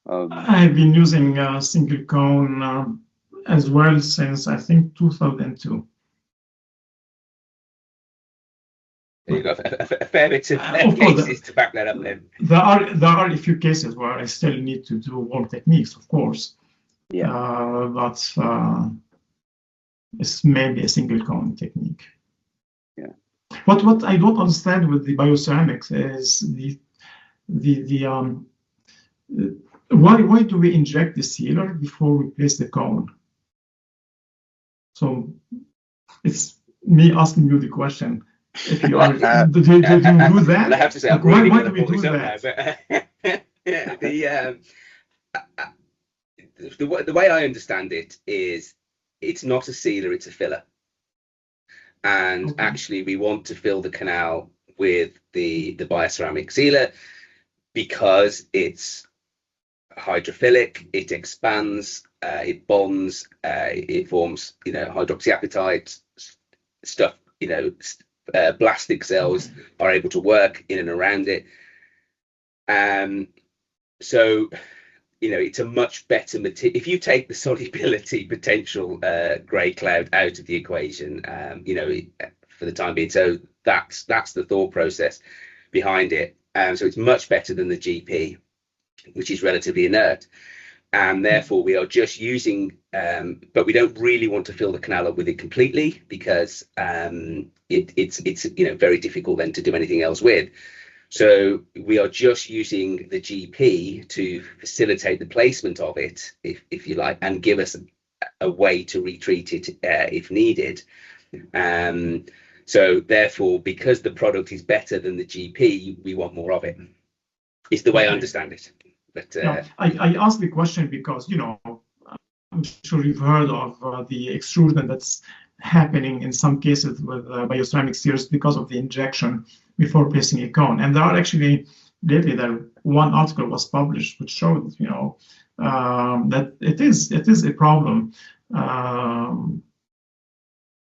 I've been using single cone as well since I think 2002. There you go. A fair bit of cases to back that up then. There are a few cases where I still need to do all techniques, of course. Yeah. But it's maybe a single cone technique. Yeah. What I don't understand with the bioceramics is why do we inject the sealer before we place the cone? So it's me asking you the question. If you are, do you do that? I have to say, I'm why really do we do that? The way I understand it is, it's not a sealer; it's a filler. And actually, we want to fill the canal with the bioceramic sealer because it's hydrophilic, it expands, it bonds, it forms, hydroxyapatite stuff. Blastic cells are able to work in and around it. So, it's a much better material. If you take the solubility potential grey cloud out of the equation, for the time being, so that's the thought process behind it. So it's much better than the GP, which is relatively inert. And therefore we are just using, but we don't really want to fill the canal up with it completely because it's very difficult then to do anything else with. So we are just using the GP to facilitate the placement of it, if you like, and give us a way to retreat it if needed. So therefore, because the product is better than the GP, we want more of it. Is the way I understand it. But I asked the question because I'm sure you've heard of the extrusion that's happening in some cases with bioceramic sealers because of the injection before placing a cone. And there are actually lately one article was published which showed that it is a problem.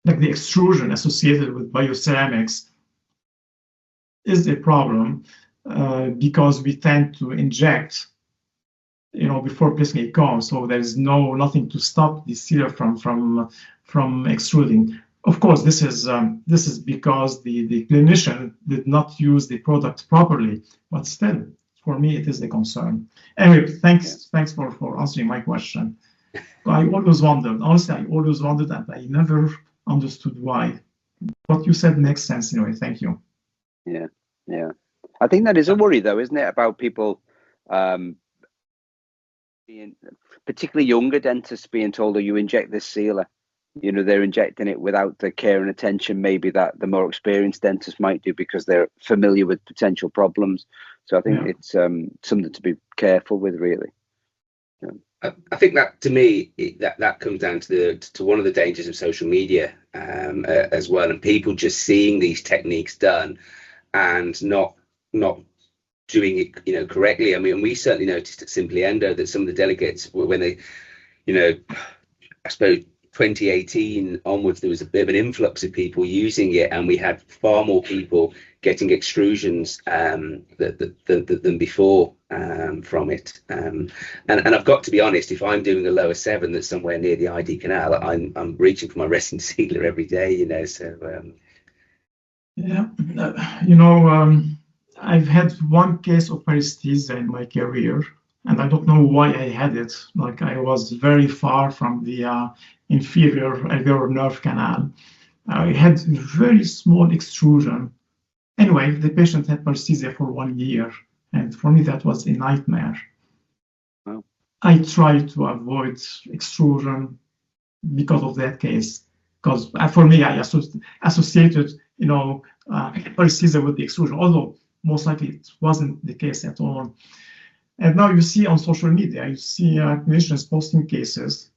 Like the extrusion associated with bioceramics is a problem because we tend to inject before placing a cone, so there's nothing to stop the sealer from extruding. Of course, this is because the clinician did not use the product properly, but still, for me, it is a concern. Anyway, thanks for answering my question. I always wondered, honestly, and I never understood why. What you said makes sense anyway. Thank you. Yeah. I think that is a worry, though, isn't it, about people, being, particularly younger dentists, being told, "Oh, you inject this sealer." They're injecting it without the care and attention maybe that the more experienced dentists might do because they're familiar with potential problems. So I think it's something to be careful with, really. I think that, to me, that comes down to one of the dangers of social media as well, and people just seeing these techniques done and not doing it correctly. I mean, we certainly noticed at Simply Endo that some of the delegates, when they, I suppose 2018 onwards, there was a bit of an influx of people using it, and we had far more people getting extrusions than before from it. And I've got to be honest, if I'm doing a lower 7 that's somewhere near the ID canal, I'm reaching for my resin sealer every day. So I've had one case of paresthesia in my career, and I don't know why I had it. Like, I was very far from the inferior alveolar nerve canal. I had very small extrusion. Anyway, the patient had paresthesia for 1 year, and for me that was a nightmare. Wow. I tried to avoid extrusion because of that case, because for me I associated paresthesia with the extrusion, although most likely it wasn't the case at all. And now you see on social media, you see clinicians posting cases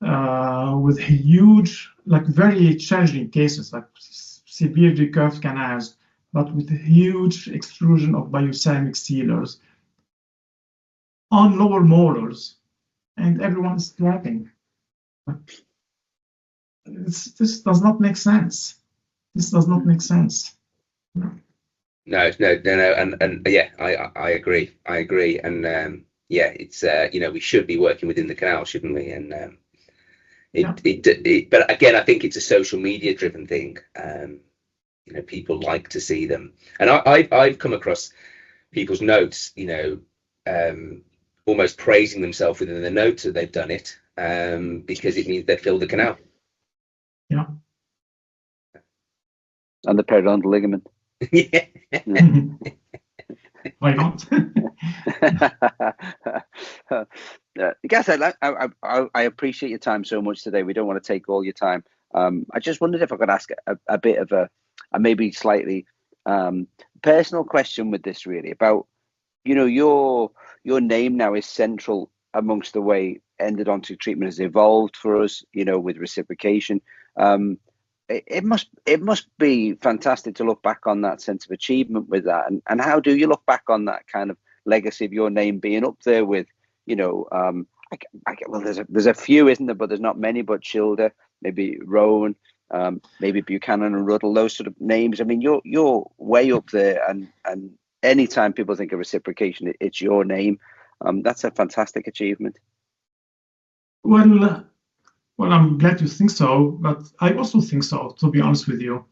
with huge, like very challenging cases, like severe recurved canals, but with huge extrusion of bioceramic sealers on lower molars, and everyone is clapping. This does not make sense. This does not make sense. No, and yeah, I agree. And yeah, it's we should be working within the canal, shouldn't we? And but again, I think it's a social media driven thing. People like to see them, and I've come across people's notes, almost praising themselves within the notes that they've done it, because it means they've filled the canal. Yeah. And the periodontal ligament. Yeah. Why not? Ghassan, I appreciate your time so much today. We don't want to take all your time. I just wondered if I could ask a bit of a maybe slightly personal question with this, really, about your name now is central amongst the way endodontic treatment has evolved for us, with reciprocation. It must be fantastic to look back on that sense of achievement with that, and how do you look back on that kind of legacy of your name being up there with, well, there's a few, isn't there? But there's not many. But Schilder, maybe Rowan, maybe Buchanan and Ruddle, those sort of names. I mean, you're way up there, and anytime people think of reciprocation, it's your name. That's a fantastic achievement. Well, I'm glad you think so, but I also think so, to be honest with you.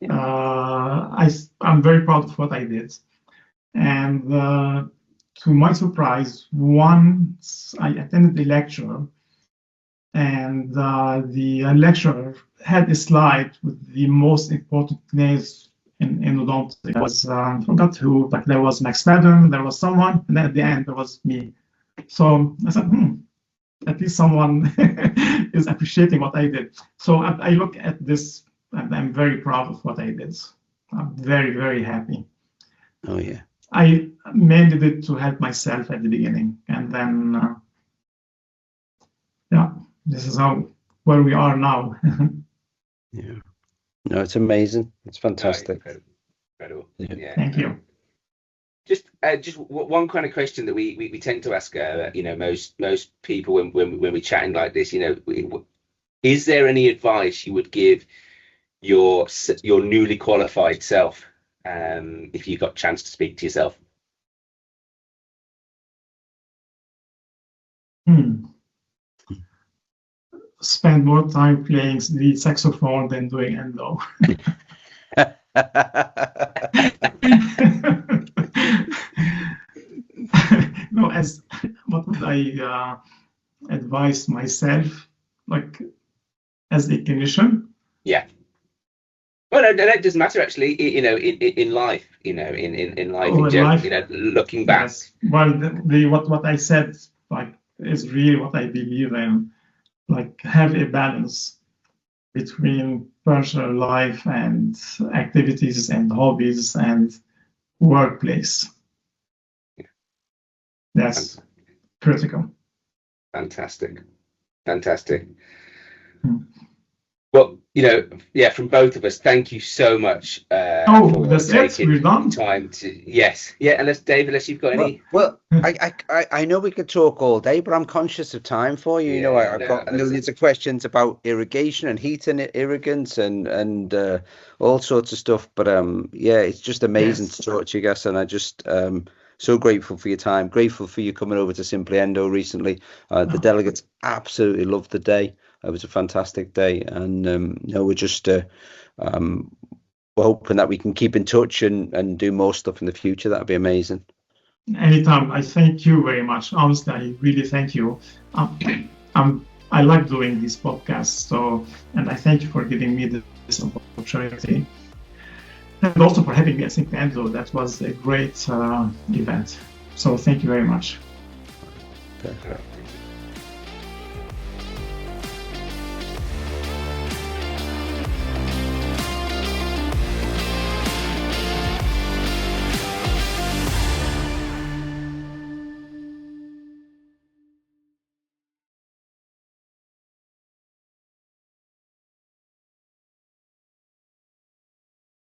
Yeah. I'm very proud of what I did. And to my surprise, once I attended the lecture, and the lecturer had a slide with the most important names in endodontics. I forgot who, but there was Max Madden, there was someone, and then at the end there was me. So I said, at least someone is appreciating what I did. So I look at this and I'm very proud of what I did. I'm very, very happy. Oh, yeah. I mainly did it to help myself at the beginning. And then, this is where we are now. Yeah. No, it's amazing. It's fantastic. Incredible. Yeah. Thank you. Just one kind of question that we tend to ask, most people when we're chatting like this, is there any advice you would give your newly qualified self, if you got a chance to speak to yourself? Spend more time playing the saxophone than doing endo. No, what would I advise myself, like as a clinician? Yeah. Well, no, that doesn't matter actually. In life, in life in general, looking back. Yes. Well, what I said, like, is really what I believe in. Like, have a balance between personal life and activities and hobbies and workplace. That's critical. Fantastic. Well, from both of us, thank you so much. That's it. We're done. Time to unless you've got any. Well, I know we could talk all day, but I'm conscious of time for you. I've got millions of questions about irrigation and heating irrigants and all sorts of stuff. But it's just amazing to talk to you, Ghassan. And I just so grateful for your time. Grateful for you coming over to Simply Endo recently. The delegates absolutely loved the day. It was a fantastic day, and we're just we're hoping that we can keep in touch and do more stuff in the future. That'd be amazing. Anytime. I thank you very much. Honestly, I really thank you. I like doing these podcasts, and I thank you for giving me this opportunity, and also for having me at Simply Endo. That was a great event. So thank you very much. Perfect.